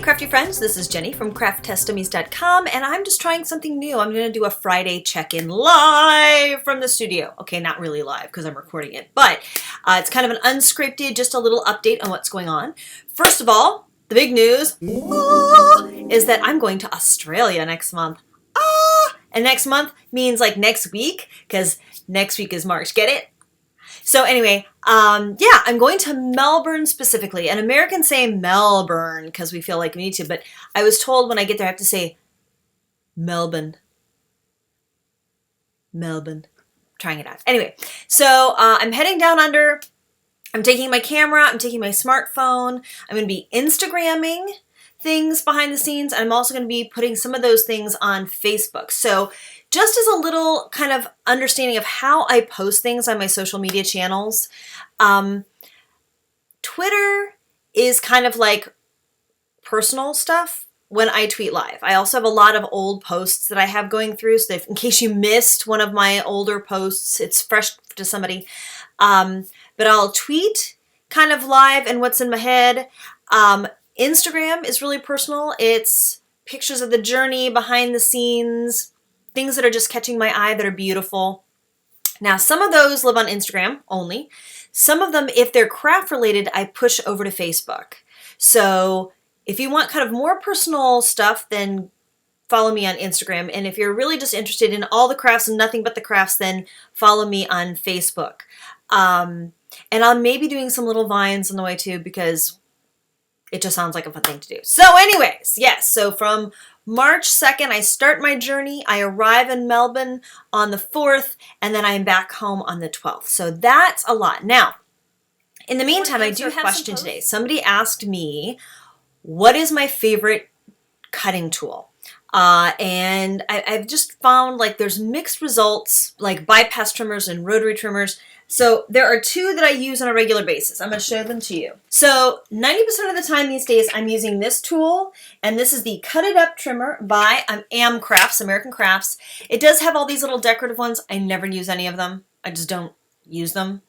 crafty friends, this is Jenny from crafttestdummies.com, and I'm just trying something new. I'm going to do a Friday check-in live from the studio. Okay, not really live because I'm recording it, but it's kind of an unscripted, just a little update on what's going on. First of all, the big news is that I'm going to Australia next month. And next month means like next week, because next week is March. Get it? So anyway, yeah, I'm going to Melbourne specifically. And Americans say Melbourne because we feel like we need to, but I was told when I get there I have to say Melbourne. Melbourne. Trying it out. Anyway, so I'm heading down under. I'm taking my camera. I'm taking my smartphone. I'm going to be Instagramming things behind the scenes. I'm also going to be putting some of those things on Facebook. So just as a little kind of understanding of how I post things on my social media channels, Twitter is kind of like personal stuff when I tweet live. I also have a lot of old posts that I have going through, so that in case you missed one of my older posts, it's fresh to somebody. But I'll tweet kind of live and what's in my head. Instagram is really personal. It's pictures of the journey, behind the scenes, things that are just catching my eye that are beautiful. Now, some of those live on Instagram only. Some of them, if they're craft related, I push over to Facebook. So if you want kind of more personal stuff, then follow me on Instagram. And if you're really just interested in all the crafts and nothing but the crafts, then follow me on Facebook. And I'll maybe doing some little vines on the way too, because it just sounds like a fun thing to do. So anyways, yes, so from March 2nd, I start my journey. I arrive in Melbourne on the 4th, and then I'm back home on the 12th. So that's a lot. Now, in the meantime, I do have a question today. Somebody asked me, what is my favorite cutting tool? And I've just found like there's mixed results, like bypass trimmers and rotary trimmers. So there are two that I use on a regular basis. I'm going to show them to you. So 90% of the time these days I'm using this tool, and this is the Cut It Up trimmer by AM Crafts, American Crafts. It does have all these little decorative ones. I never use any of them. I just don't use them.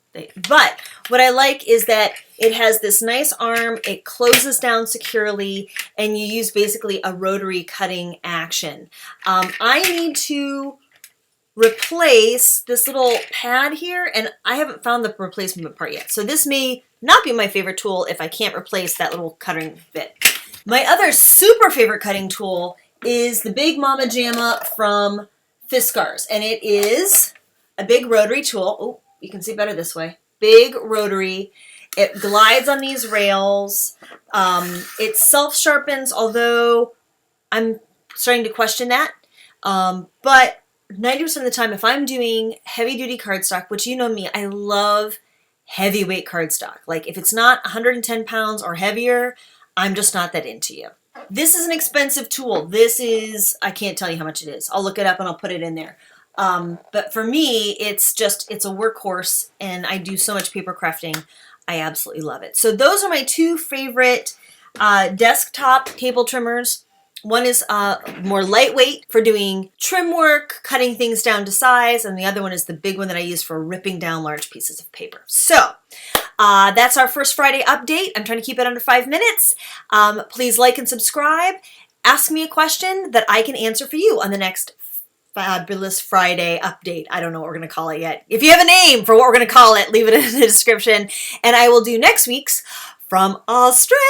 But what I like is that it has this nice arm, it closes down securely, and you use basically a rotary cutting action. I need to replace this little pad here, and I haven't found the replacement part yet. So this may not be my favorite tool if I can't replace that little cutting bit. My other super favorite cutting tool is the Big Mama Jamma from Fiskars, and it is a big rotary tool. Oh, you can see better this way. Big rotary. It glides on these rails. It self-sharpens, although I'm starting to question that. But 90% of the time, if I'm doing heavy-duty cardstock, which you know me, I love heavyweight cardstock. Like if it's not 110 pounds or heavier, I'm just not that into you. This is an expensive tool. This is, I can't tell you how much it is. I'll look it up and I'll put it in there. But for me, it's a workhorse, and I do so much paper crafting. I absolutely love it. So those are my two favorite desktop table trimmers. One is more lightweight for doing trim work, cutting things down to size, and the other one is the big one that I use for ripping down large pieces of paper. So that's our first Friday update. I'm trying to keep it under 5 minutes. Please like and subscribe. Ask me a question that I can answer for you on the next Fabulous Friday update. I don't know what we're going to call it yet. If you have a name for what we're going to call it, leave it in the description. And I will do next week's from Australia.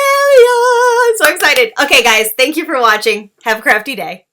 I'm so excited. Okay, guys, thank you for watching. Have a crafty day.